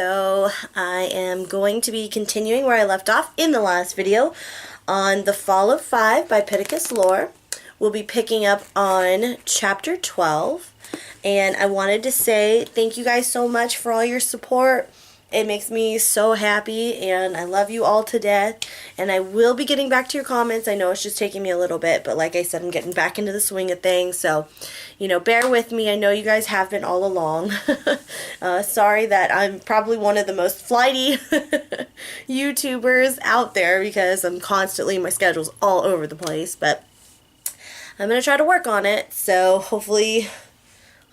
So I am going to be continuing where I left off in the last video on The Fall of Five by Pittacus Lore. We'll be picking up on chapter 12, and I wanted to say thank you guys so much for all your support. It makes me so happy, and I love you all to death, and I will be getting back to your comments. I know it's just taking me a little bit, but like I said, I'm getting back into the swing of things, so, bear with me. I know you guys have been all along. Sorry that I'm probably one of the most flighty YouTubers out there, because I'm constantly, my schedule's all over the place, but I'm going to try to work on it, so hopefully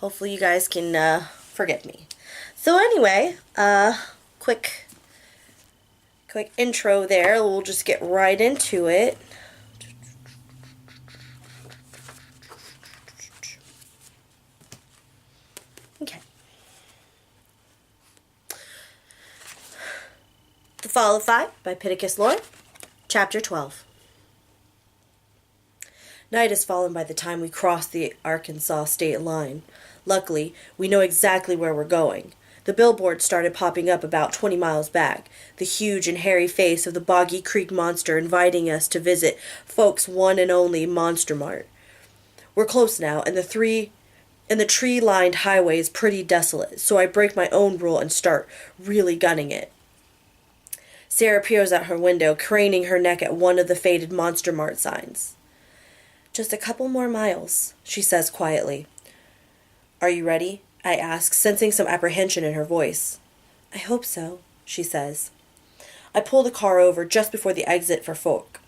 you guys can forgive me. So anyway, quick intro there. We'll just get right into it. Okay. The Fall of Five by Pittacus Lore, Chapter 12. Night has fallen by the time we cross the Arkansas state line. Luckily, we know exactly where we're going. The billboard started popping up about 20 miles back, the huge and hairy face of the Boggy Creek Monster inviting us to visit folks' one and only Monster Mart. We're close now, and the tree-lined highway is pretty desolate, so I break my own rule and start really gunning it. Sarah peers out her window, craning her neck at one of the faded Monster Mart signs. "Just a couple more miles," she says quietly. "Are you ready?" I ask, sensing some apprehension in her voice. "I hope so," she says. I pull the car over just before the exit for folk.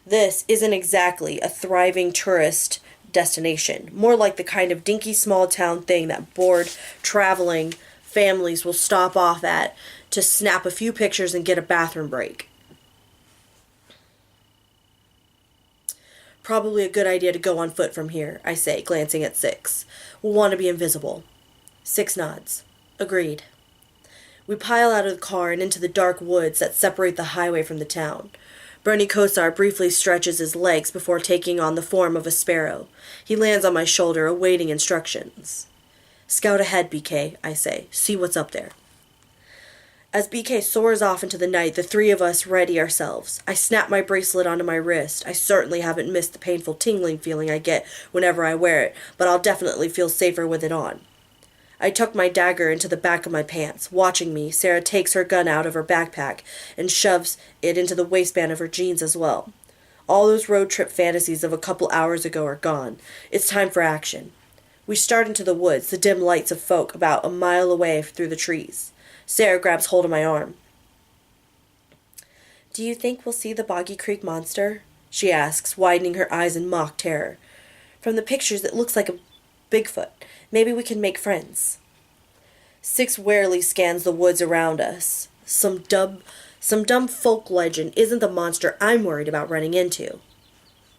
This isn't exactly a thriving tourist destination, more like the kind of dinky small town thing that bored traveling families will stop off at to snap a few pictures and get a bathroom break. "Probably a good idea to go on foot from here," I say, glancing at Six. "We'll want to be invisible." Six nods. "Agreed." We pile out of the car and into the dark woods that separate the highway from the town. Bernie Kosar briefly stretches his legs before taking on the form of a sparrow. He lands on my shoulder, awaiting instructions. "Scout ahead, BK," I say. "See what's up there." As BK soars off into the night, the three of us ready ourselves. I snap my bracelet onto my wrist. I certainly haven't missed the painful tingling feeling I get whenever I wear it, but I'll definitely feel safer with it on. I tuck my dagger into the back of my pants. Watching me, Sarah takes her gun out of her backpack and shoves it into the waistband of her jeans as well. All those road trip fantasies of a couple hours ago are gone. It's time for action. We start into the woods, the dim lights of folk about a mile away through the trees. Sarah grabs hold of my arm. "Do you think we'll see the Boggy Creek Monster?" she asks, widening her eyes in mock terror. "From the pictures, it looks like a Bigfoot. Maybe we can make friends." Six warily scans the woods around us. Some dumb folk legend isn't the monster I'm worried about running into.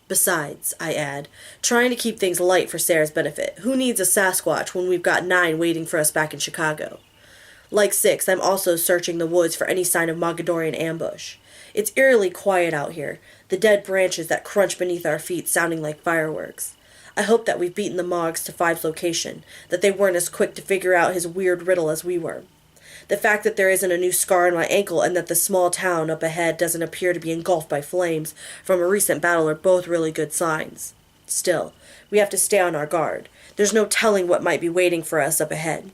Besides, I add, trying to keep things light for Sarah's benefit, who needs a Sasquatch when we've got 9 waiting for us back in Chicago? Like Six, I'm also searching the woods for any sign of Mogadorian ambush. It's eerily quiet out here, the dead branches that crunch beneath our feet sounding like fireworks. I hope that we've beaten the Mogs to Five's location, that they weren't as quick to figure out his weird riddle as we were. The fact that there isn't a new scar on my ankle and that the small town up ahead doesn't appear to be engulfed by flames from a recent battle are both really good signs. Still, we have to stay on our guard. There's no telling what might be waiting for us up ahead.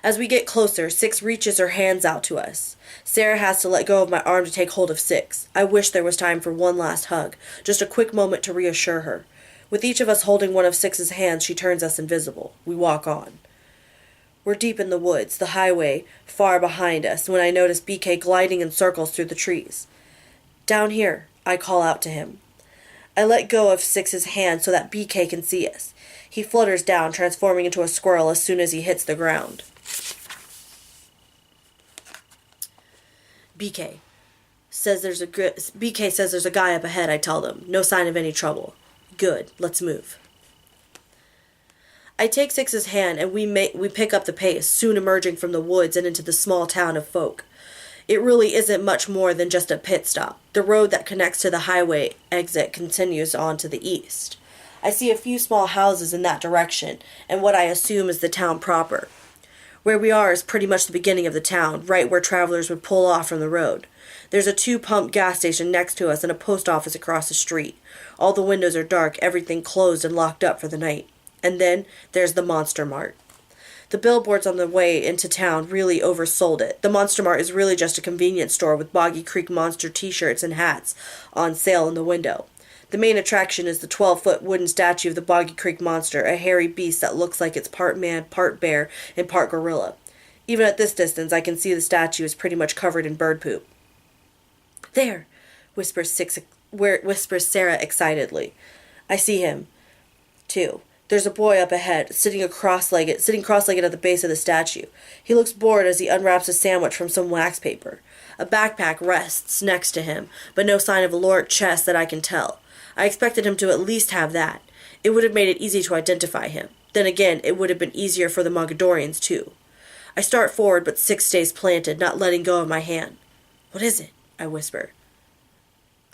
As we get closer, Six reaches her hands out to us. Sarah has to let go of my arm to take hold of Six. I wish there was time for one last hug, just a quick moment to reassure her. With each of us holding one of Six's hands, she turns us invisible. We walk on. We're deep in the woods, the highway far behind us, when I notice BK gliding in circles through the trees. "Down here," I call out to him. I let go of Six's hand so that BK can see us. He flutters down, transforming into a squirrel as soon as he hits the ground. BK says there's a guy up ahead, I tell them. No sign of any trouble. "Good, let's move." I take Six's hand and we pick up the pace, soon emerging from the woods and into the small town of folk. It really isn't much more than just a pit stop. The road that connects to the highway exit continues on to the east. I see a few small houses in that direction, and what I assume is the town proper. Where we are is pretty much the beginning of the town, right where travelers would pull off from the road. There's a 2-pump gas station next to us and a post office across the street. All the windows are dark, everything closed and locked up for the night. And then there's the Monster Mart. The billboards on the way into town really oversold it. The Monster Mart is really just a convenience store with Boggy Creek Monster t-shirts and hats on sale in the window. The main attraction is the 12-foot wooden statue of the Boggy Creek Monster, a hairy beast that looks like it's part man, part bear, and part gorilla. Even at this distance, I can see the statue is pretty much covered in bird poop. "There," whispers Sarah excitedly. I see him, too. There's a boy up ahead, sitting cross-legged at the base of the statue. He looks bored as he unwraps a sandwich from some wax paper. A backpack rests next to him, but no sign of a lowered chest that I can tell. I expected him to at least have that. It would have made it easy to identify him. Then again, it would have been easier for the Mogadorians, too. I start forward, but Six stays planted, not letting go of my hand. "What is it?" I whisper.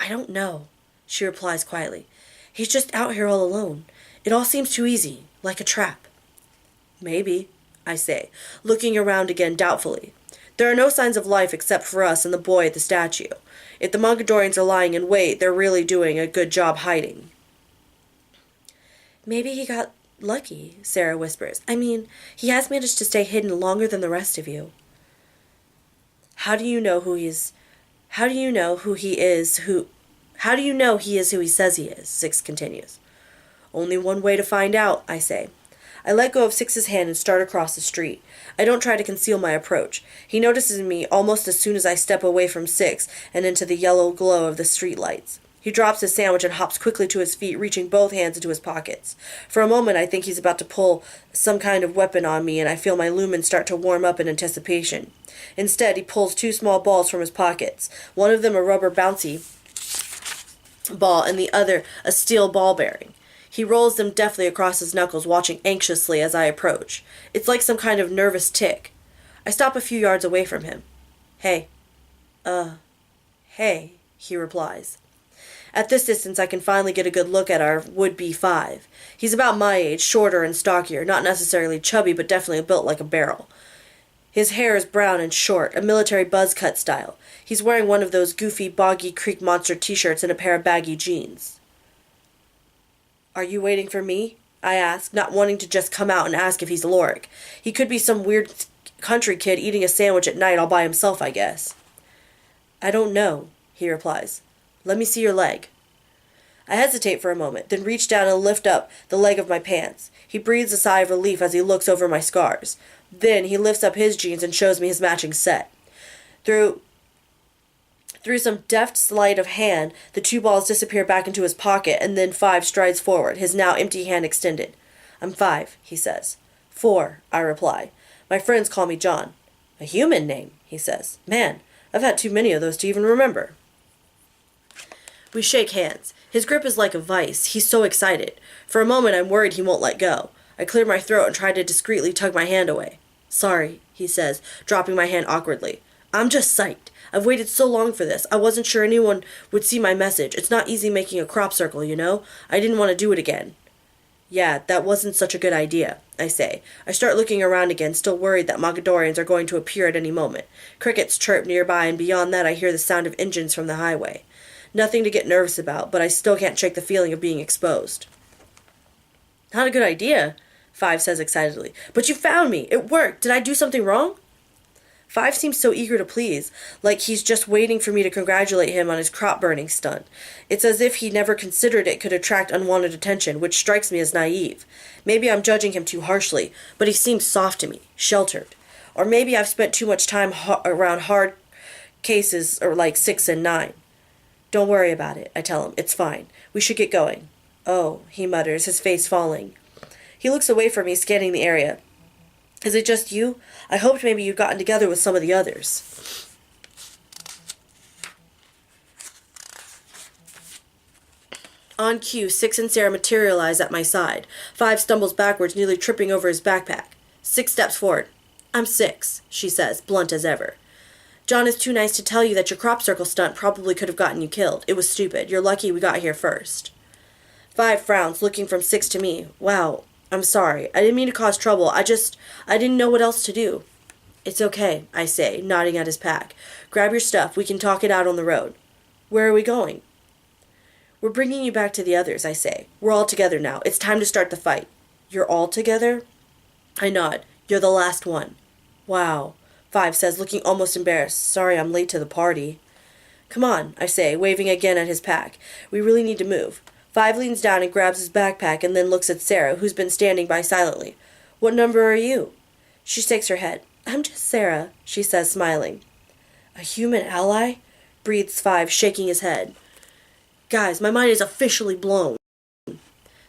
"I don't know," she replies quietly. "He's just out here all alone. It all seems too easy, like a trap." "Maybe," I say, looking around again doubtfully. There are no signs of life except for us and the boy at the statue. If the Mogadorians are lying in wait, they're really doing a good job hiding. "Maybe he got lucky," Sarah whispers. "I mean, he has managed to stay hidden longer than the rest of you." How do you know he is who he says he is?" Six continues. "Only one way to find out," I say. I let go of Six's hand and start across the street. I don't try to conceal my approach. He notices me almost as soon as I step away from Six and into the yellow glow of the street lights. He drops his sandwich and hops quickly to his feet, reaching both hands into his pockets. For a moment I think he's about to pull some kind of weapon on me, and I feel my lumen start to warm up in anticipation. Instead, he pulls 2 small balls from his pockets, one of them a rubber bouncy ball and the other a steel ball bearing. He rolls them deftly across his knuckles, watching anxiously as I approach. It's like some kind of nervous tic. I stop a few yards away from him. Hey, he replies. At this distance, I can finally get a good look at our would-be 5. He's about my age, shorter and stockier, not necessarily chubby, but definitely built like a barrel. His hair is brown and short, a military buzz cut style. He's wearing one of those goofy Boggy Creek Monster t-shirts and a pair of baggy jeans. "Are you waiting for me?" I ask, not wanting to just come out and ask if he's Lorik. He could be some weird country kid eating a sandwich at night all by himself, I guess. "I don't know," he replies. "Let me see your leg." I hesitate for a moment, then reach down and lift up the leg of my pants. He breathes a sigh of relief as he looks over my scars. Then he lifts up his jeans and shows me his matching set. Through some deft sleight of hand, the 2 balls disappear back into his pocket, and then 5 strides forward, his now empty hand extended. "I'm 5, he says. 4, I reply. "My friends call me John." "A human name," he says. "Man, I've had too many of those to even remember." We shake hands. His grip is like a vice. He's so excited. For a moment, I'm worried he won't let go. I clear my throat and try to discreetly tug my hand away. "Sorry," he says, dropping my hand awkwardly. "I'm just psyched. I've waited so long for this. I wasn't sure anyone would see my message. It's not easy making a crop circle, you know? I didn't want to do it again." "Yeah, that wasn't such a good idea," I say. I start looking around again, still worried that Mogadorians are going to appear at any moment. Crickets chirp nearby, and beyond that I hear the sound of engines from the highway. Nothing to get nervous about, but I still can't shake the feeling of being exposed. "Not a good idea," 5 says excitedly. "But you found me! It worked! Did I do something wrong?" 5 seems so eager to please, like he's just waiting for me to congratulate him on his crop-burning stunt. It's as if he never considered it could attract unwanted attention, which strikes me as naive. Maybe I'm judging him too harshly, but he seems soft to me, sheltered. Or maybe I've spent too much time around hard cases or like 6 and 9. "Don't worry about it," I tell him. "It's fine. We should get going." "Oh," he mutters, his face falling. He looks away from me, scanning the area. "Is it just you? I hoped maybe you'd gotten together with some of the others." On cue, 6 and Sarah materialize at my side. 5 stumbles backwards, nearly tripping over his backpack. 6 steps forward. "I'm 6, she says, blunt as ever. "John is too nice to tell you that your crop circle stunt probably could have gotten you killed. It was stupid. You're lucky we got here first." 5 frowns, looking from 6 to me. "Wow, I'm sorry. I didn't mean to cause trouble. I didn't know what else to do." It's okay, I say, nodding at his pack. Grab your stuff. We can talk it out on the road. Where are we going? We're bringing you back to the others, I say. We're all together now. It's time to start the fight. You're all together? I nod. You're the last one. Wow, Five says, looking almost embarrassed. Sorry I'm late to the party. Come on, I say, waving again at his pack. We really need to move. Five leans down and grabs his backpack and then looks at Sarah, who's been standing by silently. What number are you? She shakes her head. I'm just Sarah, she says, smiling. A human ally? Breathes Five, shaking his head. Guys, my mind is officially blown.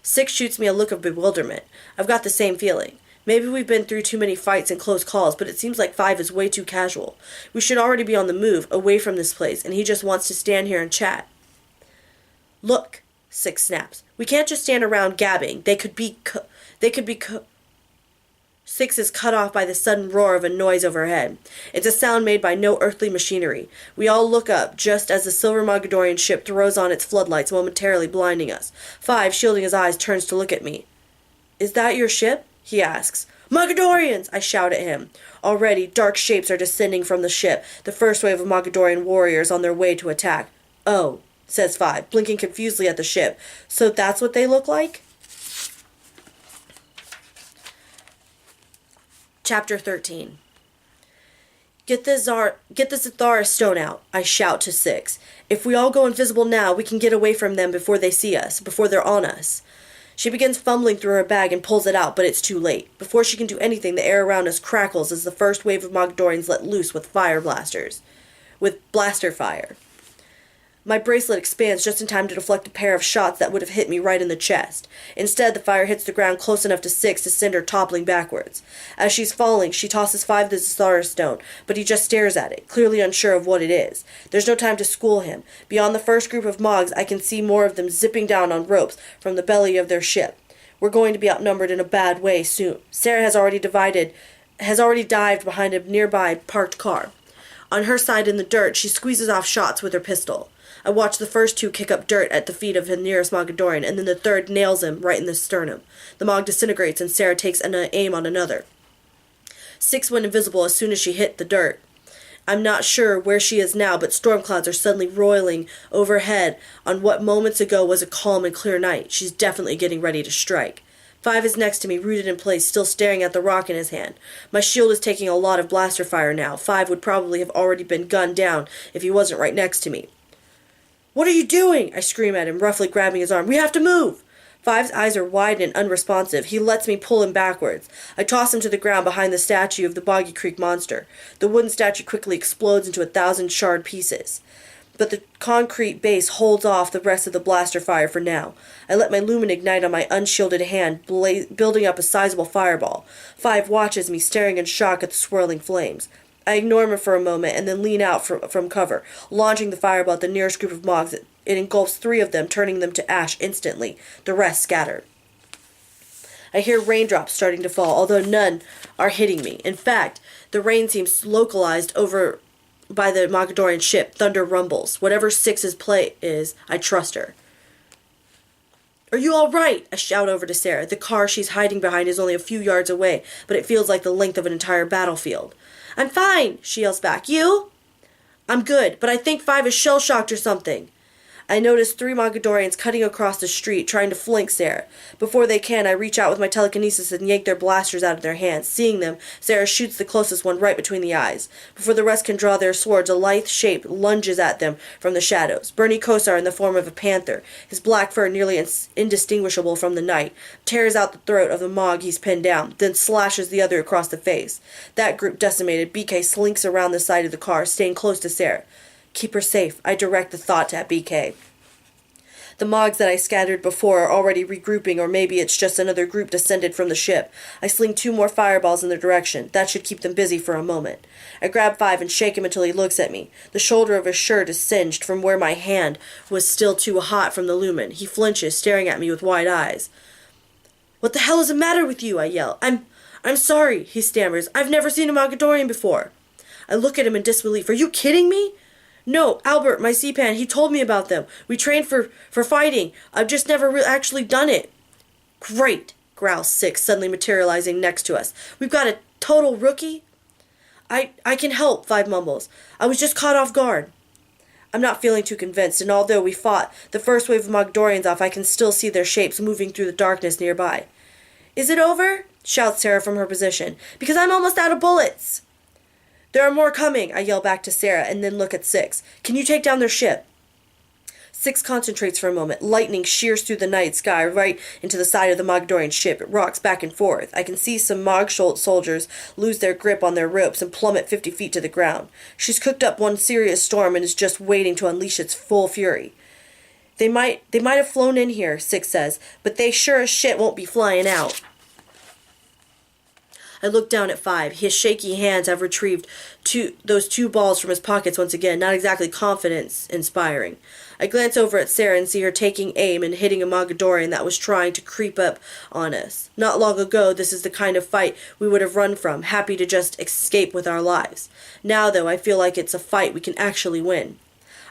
Six shoots me a look of bewilderment. I've got the same feeling. Maybe we've been through too many fights and close calls, but it seems like Five is way too casual. We should already be on the move, away from this place, and he just wants to stand here and chat. Look, Six snaps. We can't just stand around gabbing. Six is cut off by the sudden roar of a noise overhead. It's a sound made by no earthly machinery. We all look up, just as the silver Mogadorian ship throws on its floodlights, momentarily blinding us. Five, shielding his eyes, turns to look at me. Is that your ship? He asks. Mogadorians! I shout at him. Already, dark shapes are descending from the ship, the first wave of Mogadorian warriors on their way to attack. Oh, says Five, blinking confusedly at the ship. So that's what they look like? Chapter 13. Get the Zathara stone out, I shout to Six. If we all go invisible now, we can get away from them before they see us, before they're on us. She begins fumbling through her bag and pulls it out, but it's too late. Before she can do anything, the air around us crackles as the first wave of Mogadorians let loose with blaster fire. My bracelet expands just in time to deflect a pair of shots that would have hit me right in the chest. Instead, the fire hits the ground close enough to Six to send her toppling backwards. As she's falling, she tosses Five the Zathara stone, but he just stares at it, clearly unsure of what it is. There's no time to school him. Beyond the first group of Mogs, I can see more of them zipping down on ropes from the belly of their ship. We're going to be outnumbered in a bad way soon. Sarah has already dived behind a nearby parked car. On her side in the dirt, she squeezes off shots with her pistol. I watch the first two kick up dirt at the feet of the nearest Mogadorian, and then the third nails him right in the sternum. The Mog disintegrates, and Sarah takes an aim on another. Six went invisible as soon as she hit the dirt. I'm not sure where she is now, but storm clouds are suddenly roiling overhead on what moments ago was a calm and clear night. She's definitely getting ready to strike. Five is next to me, rooted in place, still staring at the rock in his hand. My shield is taking a lot of blaster fire now. Five would probably have already been gunned down if he wasn't right next to me. What are you doing? I scream at him, roughly grabbing his arm. We have to move! Five's eyes are wide and unresponsive. He lets me pull him backwards. I toss him to the ground behind the statue of the Boggy Creek monster. The wooden statue quickly explodes into 1,000 charred pieces. But the concrete base holds off the rest of the blaster fire for now. I let my lumen ignite on my unshielded hand, building up a sizable fireball. Five watches me, staring in shock at the swirling flames. I ignore him for a moment and then lean out from cover, launching the fireball at the nearest group of Mogs. It engulfs 3 of them, turning them to ash instantly. The rest scattered. I hear raindrops starting to fall, although none are hitting me. In fact, the rain seems localized over by the Mogadorian ship. Thunder rumbles. Whatever Six's play is, I trust her. Are you all right? I shout over to Sarah. The car she's hiding behind is only a few yards away, but it feels like the length of an entire battlefield. I'm fine, she yells back. You? I'm good, but I think Five is shell-shocked or something. I notice 3 Mogadorians cutting across the street, trying to flank Sarah. Before they can, I reach out with my telekinesis and yank their blasters out of their hands. Seeing them, Sarah shoots the closest one right between the eyes. Before the rest can draw their swords, a lithe shape lunges at them from the shadows. Bernie Kosar in the form of a panther, his black fur nearly indistinguishable from the night, tears out the throat of the Mog he's pinned down, then slashes the other across the face. That group decimated, BK slinks around the side of the car, staying close to Sarah. Keep her safe, I direct the thought at BK. The Mogs that I scattered before are already regrouping, or maybe it's just another group descended from the ship. I sling 2 more fireballs in their direction. That should keep them busy for a moment. I grab Five and shake him until he looks at me. The shoulder of his shirt is singed from where my hand was still too hot from the lumen. He flinches, staring at me with wide eyes. What the hell is the matter with you? I yell. I'm sorry, he stammers. I've never seen a Mogadorian before. I look at him in disbelief. Are you kidding me? No, Albert, my C-Pan, he told me about them. We trained for fighting. I've just never actually done it. Great, growls Six, suddenly materializing next to us. We've got a total rookie? I can help, Five mumbles. I was just caught off guard. I'm not feeling too convinced, and although we fought the first wave of Mogdorians off, I can still see their shapes moving through the darkness nearby. Is it over? Shouts Sarah from her position. Because I'm almost out of bullets. There are more coming, I yell back to Sarah, and then look at Six. Can you take down their ship? Six concentrates for a moment. Lightning shears through the night sky right into the side of the Mogdorian ship. It rocks back and forth. I can see some Mog soldiers lose their grip on their ropes and plummet 50 feet to the ground. She's cooked up one serious storm and is just waiting to unleash its full fury. They might have flown in here, Six says, but they sure as shit won't be flying out. I look down at Five. His shaky hands have retrieved those two balls from his pockets once again, not exactly confidence-inspiring. I glance over at Sarah and see her taking aim and hitting a Mogadorian that was trying to creep up on us. Not long ago, this is the kind of fight we would have run from, happy to just escape with our lives. Now, though, I feel like it's a fight we can actually win.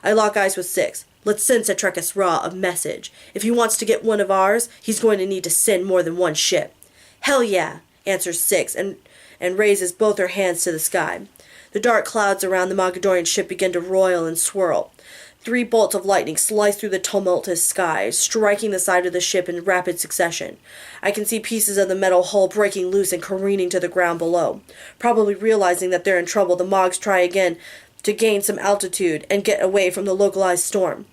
I lock eyes with Six. Let's send Setrekis Ra a message. If he wants to get one of ours, he's going to need to send more than one ship. Hell yeah, answers Six, and raises both her hands to the sky. The dark clouds around the Mogadorian ship begin to roil and swirl. 3 bolts of lightning slice through the tumultuous sky, striking the side of the ship in rapid succession. I can see pieces of the metal hull breaking loose and careening to the ground below. Probably realizing that they're in trouble, the Mogs try again to gain some altitude and get away from the localized storm.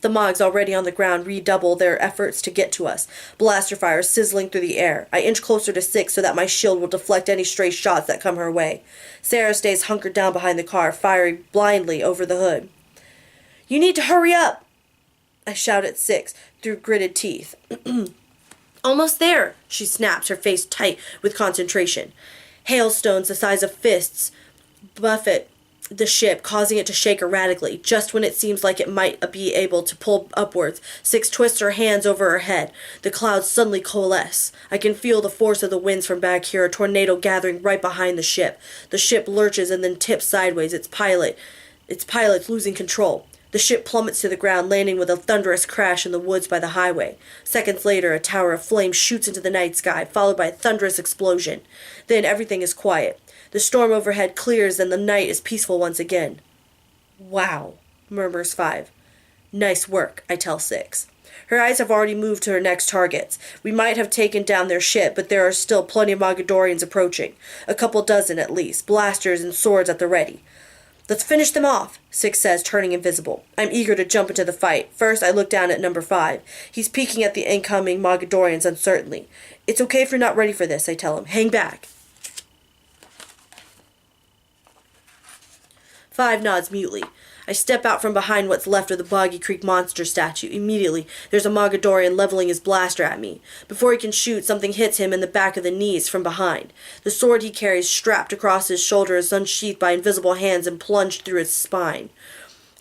The Mogs, already on the ground, redouble their efforts to get to us, blaster fire sizzling through the air. I inch closer to Six so that my shield will deflect any stray shots that come her way. Sarah stays hunkered down behind the car, firing blindly over the hood. You need to hurry up, I shout at Six through gritted teeth. Almost there, she snaps, her face tight with concentration. Hailstones the size of fists buffet the ship, causing it to shake erratically. Just when it seems like it might be able to pull upwards, Six twists her hands over her head. The clouds suddenly coalesce. I can feel the force of the winds from back here, a tornado gathering right behind the ship. The ship lurches and then tips sideways, its pilot losing control. The ship plummets to the ground, landing with a thunderous crash in the woods by the highway. Seconds later, a tower of flame shoots into the night sky, followed by a thunderous explosion. Then everything is quiet. The storm overhead clears, and the night is peaceful once again. Wow, murmurs Five. Nice work, I tell Six. Her eyes have already moved to her next targets. We might have taken down their ship, but there are still plenty of Mogadorians approaching. A couple dozen at least, blasters and swords at the ready. Let's finish them off, Six says, turning invisible. I'm eager to jump into the fight. First, I look down at number 5. He's peeking at the incoming Mogadorians uncertainly. It's okay if you're not ready for this, I tell him. Hang back. 5 nods mutely. I step out from behind what's left of the Boggy Creek monster statue. Immediately, there's a Mogadorian leveling his blaster at me. Before he can shoot, something hits him in the back of the knees from behind. The sword he carries strapped across his shoulder is unsheathed by invisible hands and plunged through his spine.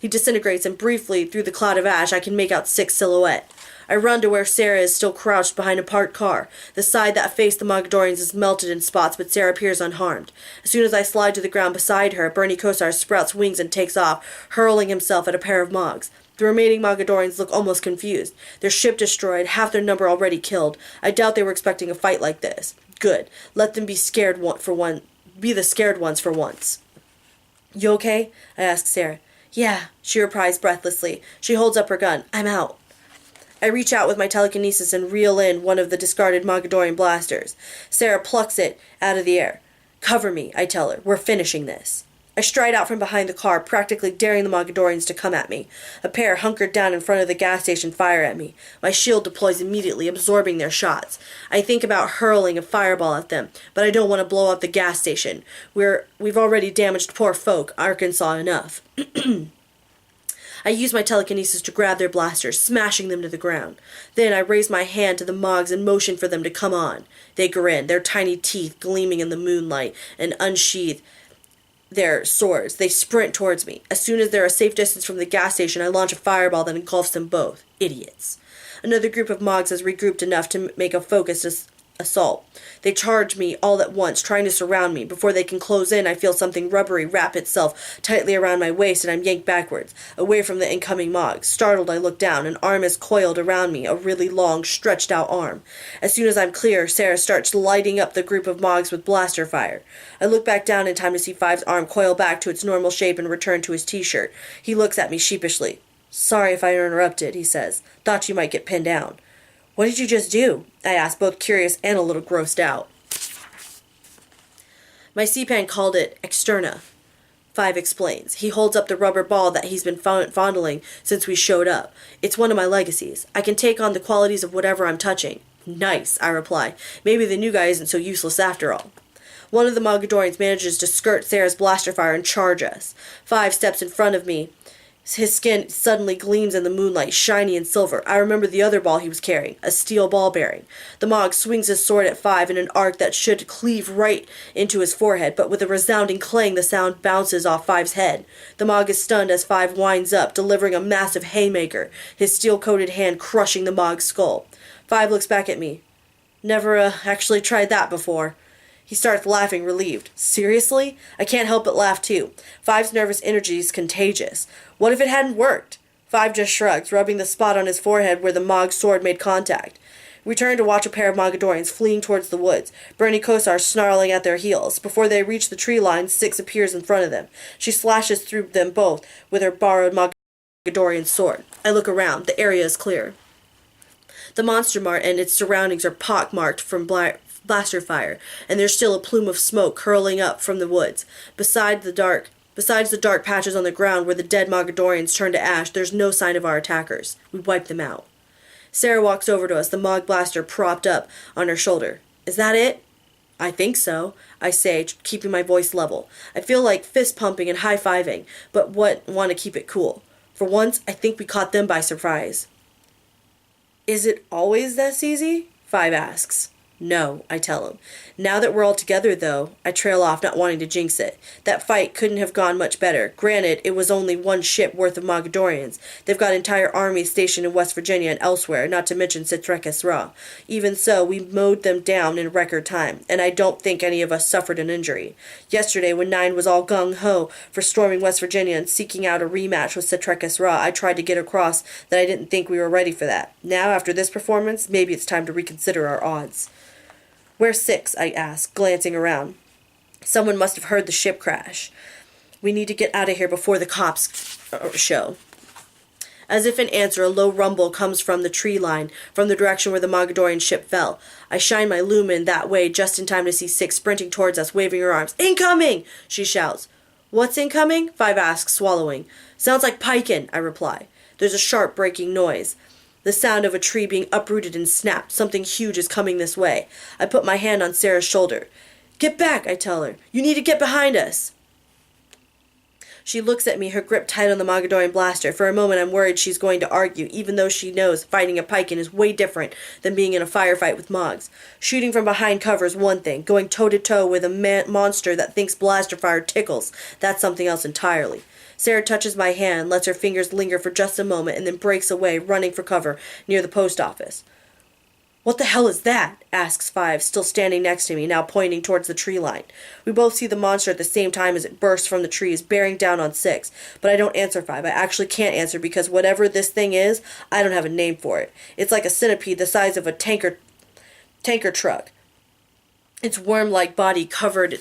He disintegrates, and briefly, through the cloud of ash, I can make out Six's silhouette. I run to where Sarah is still crouched behind a parked car. The side that faced the Mogadorians is melted in spots, but Sarah appears unharmed. As soon as I slide to the ground beside her, Bernie Kosar sprouts wings and takes off, hurling himself at a pair of Mogs. The remaining Mogadorians look almost confused. Their ship destroyed, half their number already killed. I doubt they were expecting a fight like this. Good. Let them be the scared ones for once. You okay? I ask Sarah. Yeah, she replies breathlessly. She holds up her gun. I'm out. I reach out with my telekinesis and reel in one of the discarded Mogadorian blasters. Sarah plucks it out of the air. Cover me, I tell her. We're finishing this. I stride out from behind the car, practically daring the Mogadorians to come at me. A pair hunkered down in front of the gas station fire at me. My shield deploys immediately, absorbing their shots. I think about hurling a fireball at them, but I don't want to blow up the gas station. We've already damaged poor folk, Arkansas enough. I use my telekinesis to grab their blasters, smashing them to the ground. Then I raise my hand to the Mogs and motion for them to come on. They grin, their tiny teeth gleaming in the moonlight, and unsheath their swords. They sprint towards me. As soon as they're a safe distance from the gas station, I launch a fireball that engulfs them both. Idiots. Another group of Mogs has regrouped enough to make a focused assault. They charge me all at once, trying to surround me. Before they can close in, I feel something rubbery wrap itself tightly around my waist, and I'm yanked backwards, away from the incoming Mogs. Startled, I look down. An arm is coiled around me, a really long, stretched-out arm. As soon as I'm clear, Sarah starts lighting up the group of Mogs with blaster fire. I look back down in time to see Five's arm coil back to its normal shape and return to his t-shirt. He looks at me sheepishly. "Sorry if I interrupted," he says. "Thought you might get pinned down." "What did you just do?" I asked, both curious and a little grossed out. "My C-Pan called it externa," Five explains. He holds up the rubber ball that he's been fondling since we showed up. "It's one of my legacies. I can take on the qualities of whatever I'm touching." "Nice," I reply. "Maybe the new guy isn't so useless after all." One of the Mogadorians manages to skirt Sarah's blaster fire and charge us. Five steps in front of me. His skin suddenly gleams in the moonlight, shiny and silver. I remember the other ball he was carrying, a steel ball bearing. The Mog swings his sword at Five in an arc that should cleave right into his forehead, but with a resounding clang the sound bounces off Five's head. The Mog is stunned as Five winds up, delivering a massive haymaker, his steel-coated hand crushing the Mog's skull. Five looks back at me. "Never actually tried that before." He starts laughing, relieved. "Seriously?" I can't help but laugh too. Five's nervous energy is contagious. What if it hadn't worked? Five just shrugs, rubbing the spot on his forehead where the Mog's sword made contact. We turn to watch a pair of Mogadorians fleeing towards the woods, Bernie Kosar snarling at their heels. Before they reach the tree line, Six appears in front of them. She slashes through them both with her borrowed Mogadorian sword. I look around. The area is clear. The monster mart and its surroundings are pockmarked from blaster fire, and there's still a plume of smoke curling up from the woods. Besides the dark patches on the ground where the dead Mogadorians turn to ash, there's no sign of our attackers. We wipe them out. Sarah walks over to us, the Mog blaster propped up on her shoulder. "Is that it?" "I think so," I say, keeping my voice level. I feel like fist-pumping and high-fiving, but want to keep it cool. For once, I think we caught them by surprise. "Is it always this easy?" Five asks. "No," I tell him. "Now that we're all together, though," I trail off, not wanting to jinx it. "That fight couldn't have gone much better. Granted, it was only one ship worth of Mogadorians. They've got entire armies stationed in West Virginia and elsewhere, not to mention Sitrekis Ra. Even so, we mowed them down in record time, and I don't think any of us suffered an injury. Yesterday, when Nine was all gung-ho for storming West Virginia and seeking out a rematch with Sitrekis Ra, I tried to get across that I didn't think we were ready for that. Now, after this performance, maybe it's time to reconsider our odds." "Where's Six?" I ask, glancing around. Someone must have heard the ship crash. "We need to get out of here before the cops show." As if in answer, a low rumble comes from the tree line, from the direction where the Mogadorian ship fell. I shine my lumen that way just in time to see Six sprinting towards us, waving her arms. "Incoming!" she shouts. "What's incoming?" Five asks, swallowing. "Sounds like pikin," I reply. There's a sharp breaking noise. The sound of a tree being uprooted and snapped. Something huge is coming this way. I put my hand on Sarah's shoulder. "Get back," I tell her. "You need to get behind us." She looks at me, her grip tight on the Mogadorian blaster. For a moment I'm worried she's going to argue, even though she knows fighting a pikin is way different than being in a firefight with Mogs. Shooting from behind cover is one thing. Going toe-to-toe with a monster that thinks blaster fire tickles, that's something else entirely. Sarah touches my hand, lets her fingers linger for just a moment, and then breaks away, running for cover near the post office. "What the hell is that?" asks Five, still standing next to me, now pointing towards the tree line. We both see the monster at the same time as it bursts from the trees, bearing down on Six. But I don't answer Five. I actually can't answer because whatever this thing is, I don't have a name for it. It's like a centipede the size of a tanker truck. Its worm-like body covered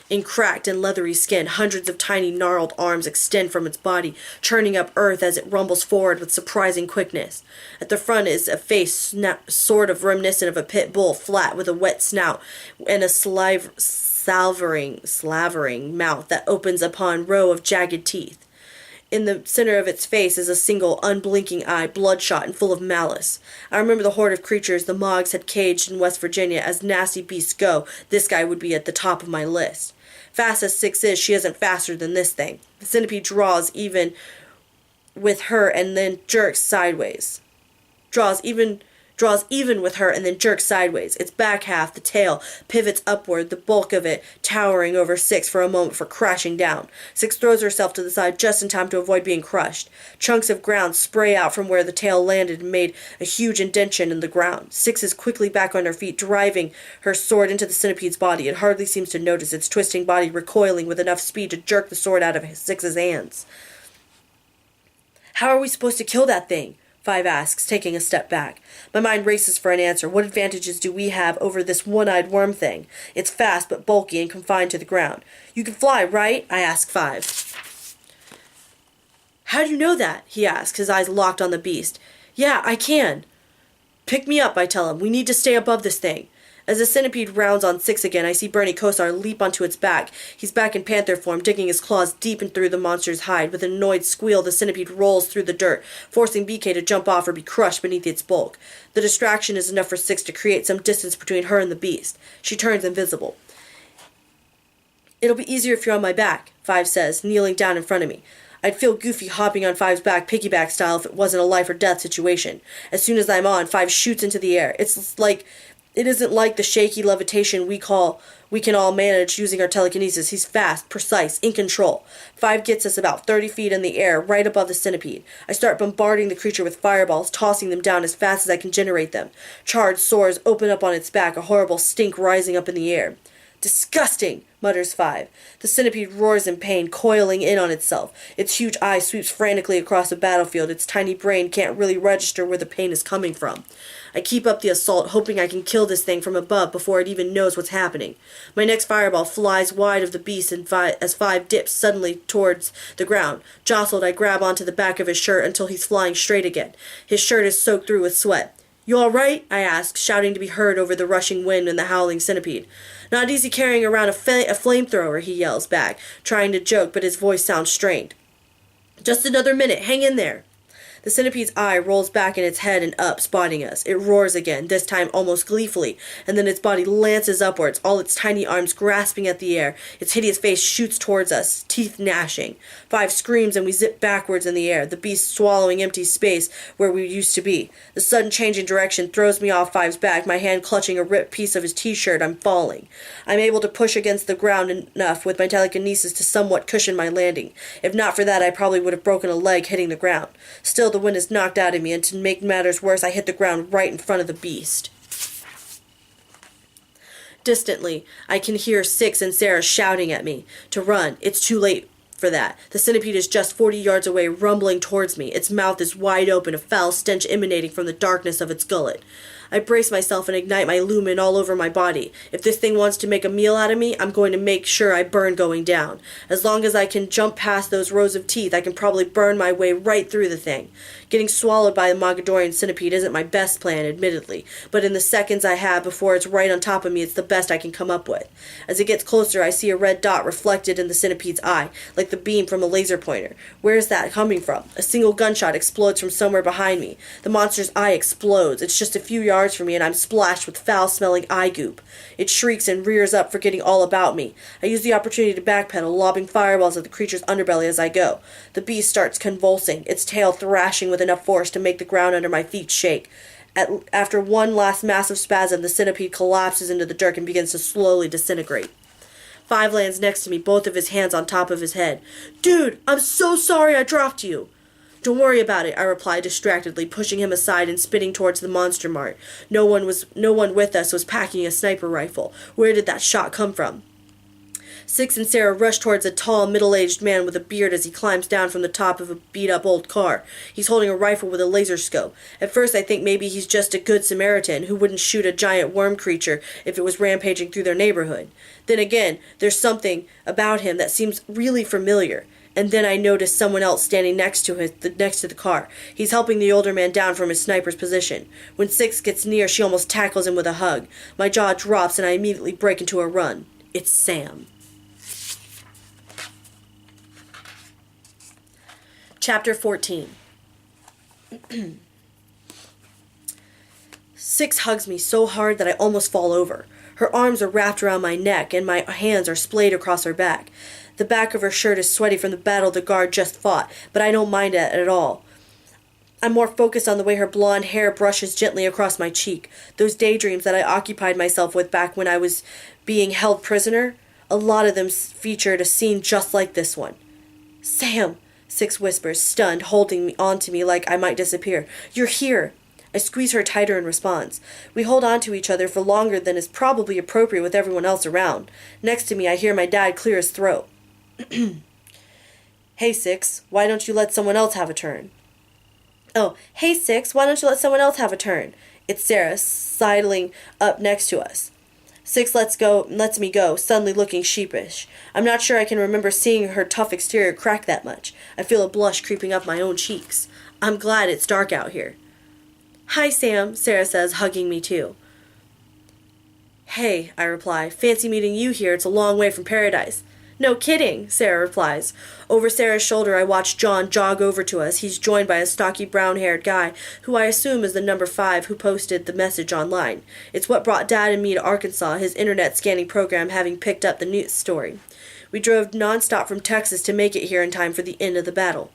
in cracked and leathery skin. Hundreds of tiny gnarled arms extend from its body, churning up earth as it rumbles forward with surprising quickness. At the front is a face sort of reminiscent of a pit bull, flat with a wet snout and a slavering mouth that opens upon a row of jagged teeth. In the center of its face is a single, unblinking eye, bloodshot and full of malice. I remember the horde of creatures the Mogs had caged in West Virginia. As nasty beasts go, this guy would be at the top of my list. Fast as Six is, she isn't faster than this thing. The centipede draws even with her and then jerks sideways. draws even with her, and then jerks sideways. Its back half, the tail, pivots upward, the bulk of it towering over Six for a moment before crashing down. Six throws herself to the side just in time to avoid being crushed. Chunks of ground spray out from where the tail landed and made a huge indentation in the ground. Six is quickly back on her feet, driving her sword into the centipede's body. It hardly seems to notice, its twisting body recoiling with enough speed to jerk the sword out of Six's hands. "How are we supposed to kill that thing?" Five asks, taking a step back. My mind races for an answer. What advantages do we have over this one-eyed worm thing? It's fast but bulky and confined to the ground. "You can fly, right?" I ask Five. "How do you know that?" he asks, his eyes locked on the beast. "Yeah, I can." "Pick me up," I tell him. "We need to stay above this thing." As the centipede rounds on Six again, I see Bernie Kosar leap onto its back. He's back in panther form, digging his claws deep and through the monster's hide. With an annoyed squeal, the centipede rolls through the dirt, forcing BK to jump off or be crushed beneath its bulk. The distraction is enough for Six to create some distance between her and the beast. She turns invisible. "It'll be easier if you're on my back," Five says, kneeling down in front of me. I'd feel goofy hopping on Five's back piggyback style if it wasn't a life or death situation. As soon as I'm on, Five shoots into the air. It isn't like the shaky levitation we can all manage using our telekinesis. He's fast, precise, in control. Five gets us about 30 feet in the air, right above the centipede. I start bombarding the creature with fireballs, tossing them down as fast as I can generate them. Charred sores open up on its back, a horrible stink rising up in the air. "Disgusting," mutters Five. The centipede roars in pain, coiling in on itself. Its huge eye sweeps frantically across the battlefield. Its tiny brain can't really register where the pain is coming from. I keep up the assault, hoping I can kill this thing from above before it even knows what's happening. My next fireball flies wide of the beast as Five dips suddenly towards the ground. Jostled, I grab onto the back of his shirt until he's flying straight again. His shirt is soaked through with sweat. "You all right?" I ask, shouting to be heard over the rushing wind and the howling centipede. "Not easy carrying around a flamethrower," he yells back, trying to joke, but his voice sounds strained. "Just another minute. Hang in there." The centipede's eye rolls back in its head and up, spotting us. It roars again, this time almost gleefully, and then its body lances upwards, all its tiny arms grasping at the air. Its hideous face shoots towards us, teeth gnashing. Five screams and we zip backwards in the air, the beast swallowing empty space where we used to be. The sudden change in direction throws me off Five's back, my hand clutching a ripped piece of his t-shirt. I'm falling. I'm able to push against the ground enough with my telekinesis to somewhat cushion my landing. If not for that, I probably would have broken a leg hitting the ground. Still, the wind is knocked out of me, and to make matters worse, I hit the ground right in front of the beast. Distantly, I can hear Six and Sarah shouting at me to run. It's too late for that. The centipede is just 40 yards away, rumbling towards me. Its mouth is wide open, a foul stench emanating from the darkness of its gullet. I brace myself and ignite my lumen all over my body. If this thing wants to make a meal out of me, I'm going to make sure I burn going down. As long as I can jump past those rows of teeth, I can probably burn my way right through the thing. Getting swallowed by the Mogadorian centipede isn't my best plan, admittedly, but in the seconds I have before it's right on top of me, it's the best I can come up with. As it gets closer, I see a red dot reflected in the centipede's eye, like the beam from a laser pointer. Where is that coming from? A single gunshot explodes from somewhere behind me. The monster's eye explodes. It's just a few yards from me, and I'm splashed with foul-smelling eye goop. It shrieks and rears up, forgetting all about me. I use the opportunity to backpedal, lobbing fireballs at the creature's underbelly as I go. The beast starts convulsing, its tail thrashing with enough force to make the ground under my feet shake. After one last massive spasm, the centipede collapses into the dirt and begins to slowly disintegrate. Five lands next to me, both of his hands on top of his head. "Dude, I'm so sorry I dropped you." "Don't worry about it," I replied distractedly, pushing him aside and spinning towards the monster mart. No one with us was packing a sniper rifle. Where did that shot come from? Six and Sarah rush towards a tall, middle-aged man with a beard as he climbs down from the top of a beat-up old car. He's holding a rifle with a laser scope. At first I think maybe he's just a good Samaritan who wouldn't shoot a giant worm creature if it was rampaging through their neighborhood. Then again, there's something about him that seems really familiar. And then I notice someone else standing next to the car. He's helping the older man down from his sniper's position. When Six gets near, she almost tackles him with a hug. My jaw drops and I immediately break into a run. It's Sam. Chapter 14. Six hugs me so hard that I almost fall over. Her arms are wrapped around my neck and my hands are splayed across her back. The back of her shirt is sweaty from the battle the guard just fought, but I don't mind it at all. I'm more focused on the way her blonde hair brushes gently across my cheek. Those daydreams that I occupied myself with back when I was being held prisoner, a lot of them featured a scene just like this one. Sam, Six whispers, stunned, holding me onto me like I might disappear. You're here. I squeeze her tighter in response. We hold on to each other for longer than is probably appropriate with everyone else around. Next to me, I hear my dad clear his throat. Hey, Six, why don't you let someone else have a turn? Oh, hey, Six, why don't you let someone else have a turn? It's Sarah, sidling up next to us. Six lets me go, suddenly looking sheepish. I'm not sure I can remember seeing her tough exterior crack that much. I feel a blush creeping up my own cheeks. I'm glad it's dark out here. Hi, Sam, Sarah says, hugging me too. Hey, I reply. Fancy meeting you here. It's a long way from paradise. No kidding, Sarah replies. Over Sarah's shoulder, I watch John jog over to us. He's joined by a stocky brown-haired guy, who I assume is the number 5 who posted the message online. It's what brought Dad and me to Arkansas, his internet scanning program having picked up the news story. We drove nonstop from Texas to make it here in time for the end of the battle.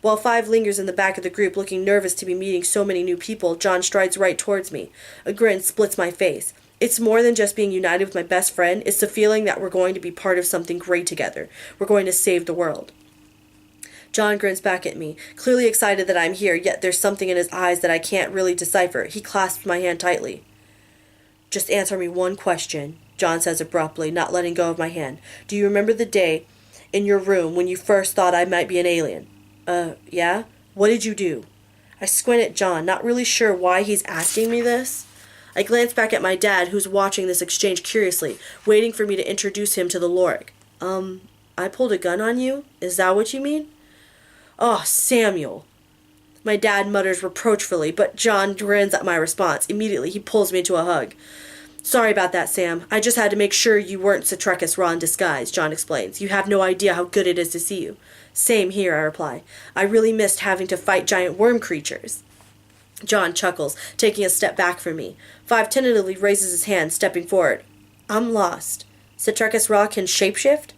While 5 lingers in the back of the group, looking nervous to be meeting so many new people, John strides right towards me. A grin splits my face. It's more than just being united with my best friend. It's the feeling that we're going to be part of something great together. We're going to save the world. John grins back at me, clearly excited that I'm here, yet there's something in his eyes that I can't really decipher. He clasps my hand tightly. Just answer me one question, John says abruptly, not letting go of my hand. Do you remember the day in your room when you first thought I might be an alien? Yeah? What did you do? I squint at John, not really sure why he's asking me this. I glance back at my dad, who's watching this exchange curiously, waiting for me to introduce him to the Lorik. I pulled a gun on you? Is that what you mean? Oh, Samuel. My dad mutters reproachfully, but John grins at my response. Immediately, he pulls me into a hug. Sorry about that, Sam. I just had to make sure you weren't Cetrekis Ra in disguise, John explains. You have no idea how good it is to see you. Same here, I reply. I really missed having to fight giant worm creatures. John chuckles, taking a step back from me. 5 tentatively raises his hand, stepping forward. I'm lost. Cetrekis Ra can shapeshift?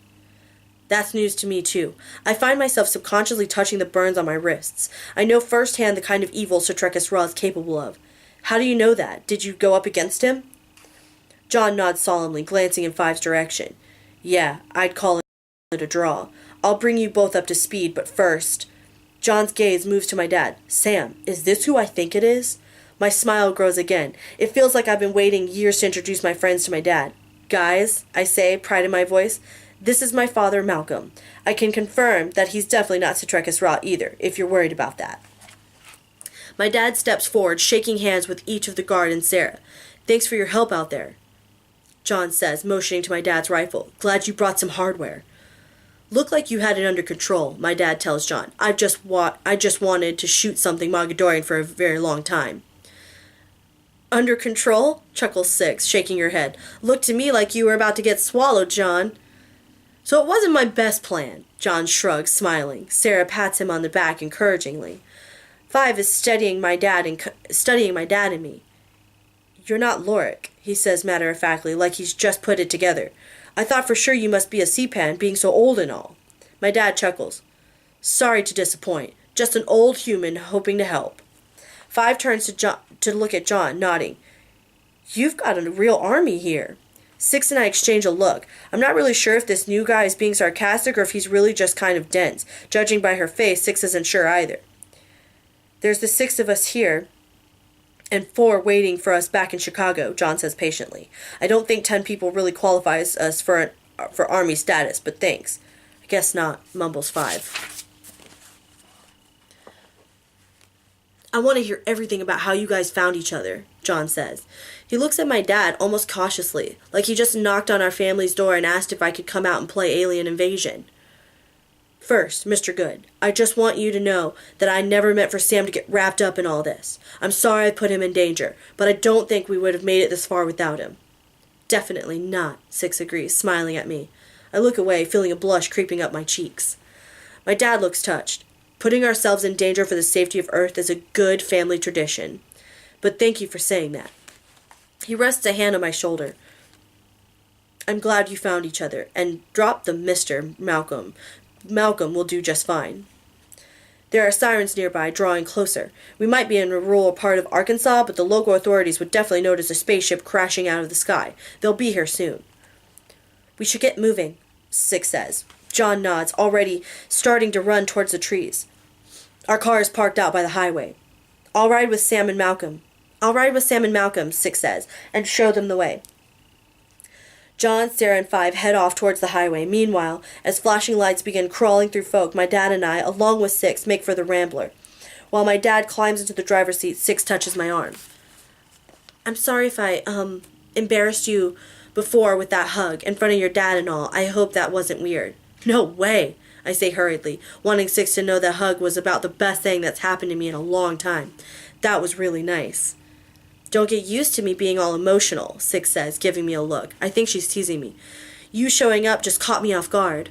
That's news to me, too. I find myself subconsciously touching the burns on my wrists. I know firsthand the kind of evil Cetrekis Ra is capable of. How do you know that? Did you go up against him? John nods solemnly, glancing in 5's direction. Yeah, I'd call it a draw. I'll bring you both up to speed, but first... John's gaze moves to my dad. Sam, is this who I think it is? My smile grows again. It feels like I've been waiting years to introduce my friends to my dad. Guys, I say, pride in my voice, this is my father, Malcolm. I can confirm that he's definitely not Cetrekis Ra either, if you're worried about that. My dad steps forward, shaking hands with each of the guard and Sarah. Thanks for your help out there, John says, motioning to my dad's rifle. Glad you brought some hardware. Look like you had it under control, my dad tells John. I just wanted to shoot something Mogadorian for a very long time. Under control? Chuckles Six, shaking her head. Looked to me like you were about to get swallowed, John. So it wasn't my best plan, John shrugs, smiling. Sarah pats him on the back encouragingly. 5 is studying my dad and me. You're not Lorik, he says matter-of-factly, like he's just put it together. I thought for sure you must be a Sea-Pan, being so old and all. My dad chuckles. Sorry to disappoint. Just an old human hoping to help. 5 turns to look at John, nodding. You've got a real army here. 6 and I exchange a look. I'm not really sure if this new guy is being sarcastic or if he's really just kind of dense. Judging by her face, 6 isn't sure either. There's the 6 of us here, and 4 waiting for us back in Chicago, John says patiently. I don't think 10 people really qualifies us for Army status, but thanks. I guess not, mumbles 5. I want to hear everything about how you guys found each other, John says. He looks at my dad almost cautiously, like he just knocked on our family's door and asked if I could come out and play Alien Invasion. First, Mr. Good, I just want you to know that I never meant for Sam to get wrapped up in all this. I'm sorry I put him in danger, but I don't think we would have made it this far without him. Definitely not, 6 agrees, smiling at me. I look away, feeling a blush creeping up my cheeks. My dad looks touched. Putting ourselves in danger for the safety of Earth is a good family tradition. But thank you for saying that. He rests a hand on my shoulder. I'm glad you found each other, and drop the Mr. Malcolm. Malcolm will do just fine. There are sirens nearby, drawing closer. We might be in a rural part of Arkansas, but the local authorities would definitely notice a spaceship crashing out of the sky. They'll be here soon. We should get moving, Six says. John nods, already starting to run towards the trees. Our car is parked out by the highway. I'll ride with Sam and Malcolm. Six says, and show them the way. John, Sarah, and Five head off towards the highway. Meanwhile, as flashing lights begin crawling through folk, my dad and I, along with Six, make for the Rambler. While my dad climbs into the driver's seat, Six touches my arm. I'm sorry if I, embarrassed you before with that hug, in front of your dad and all. I hope that wasn't weird. No way, I say hurriedly, wanting Six to know that hug was about the best thing that's happened to me in a long time. That was really nice. Don't get used to me being all emotional, Six says, giving me a look. I think she's teasing me. You showing up just caught me off guard.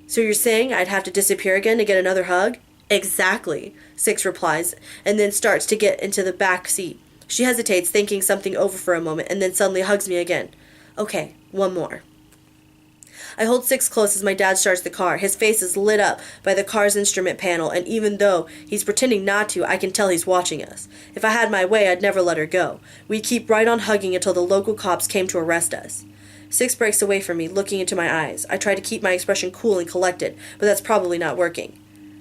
So you're saying I'd have to disappear again to get another hug? Exactly, Six replies, and then starts to get into the back seat. She hesitates, thinking something over for a moment, and then suddenly hugs me again. Okay, one more. I hold Six close as my dad starts the car. His face is lit up by the car's instrument panel, and even though he's pretending not to, I can tell he's watching us. If I had my way, I'd never let her go. We'd keep right on hugging until the local cops came to arrest us. Six breaks away from me, looking into my eyes. I try to keep my expression cool and collected, but that's probably not working.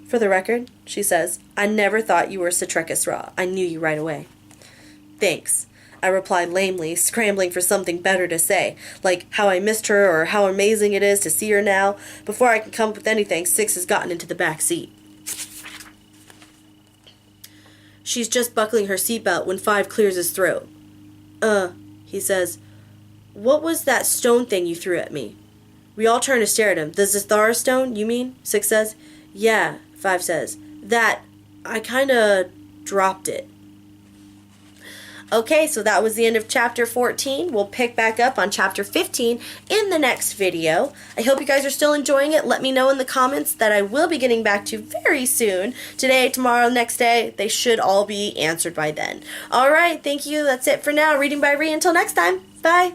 For the record, she says, I never thought you were Cetrekis Raw. I knew you right away. Thanks, I replied lamely, scrambling for something better to say, like how I missed her or how amazing it is to see her now. Before I can come up with anything, Six has gotten into the back seat. She's just buckling her seatbelt when Five clears his throat. He says, what was that stone thing you threw at me? We all turn to stare at him. The Zathara stone, you mean? Six says. Yeah, Five says. That, I kinda dropped it. Okay, so that was the end of chapter 14. We'll pick back up on chapter 15 in the next video. I hope you guys are still enjoying it. Let me know in the comments that I will be getting back to very soon. Today, tomorrow, next day, they should all be answered by then. Alright, thank you. That's it for now. Reading by Ree. Until next time. Bye.